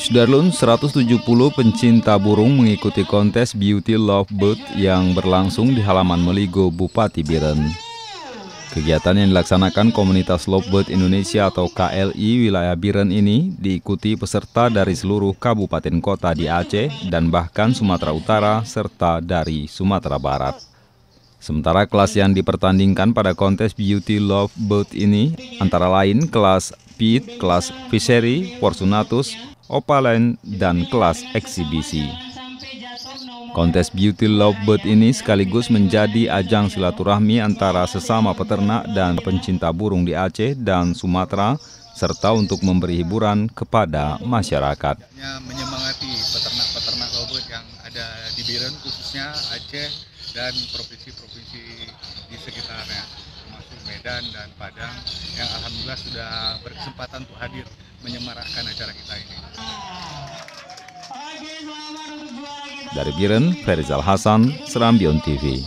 Sudarlun, 170 pencinta burung mengikuti kontes Beauty Lovebird yang berlangsung di halaman Meligo, Bupati Biren. Kegiatan yang dilaksanakan Komunitas Lovebird Indonesia atau KLI wilayah Biren ini diikuti peserta dari seluruh kabupaten kota di Aceh dan bahkan Sumatera Utara serta dari Sumatera Barat. Sementara kelas yang dipertandingkan pada kontes Beauty Lovebird ini antara lain kelas Pit, kelas Fishery, Fortunatus, Opaline, dan kelas eksibisi. Kontes Beauty Lovebird ini sekaligus menjadi ajang silaturahmi antara sesama peternak dan pencinta burung di Aceh dan Sumatera, serta untuk memberi hiburan kepada masyarakat. Menyemangati peternak-peternak lovebird yang ada di Biren, khususnya Aceh dan provinsi-provinsi di sekitarnya, termasuk Medan dan Padang, yang alhamdulillah sudah berkesempatan untuk hadir menyemarakkan acara kita ini. Dari Biren, Ferizal Hasan, Serambion TV.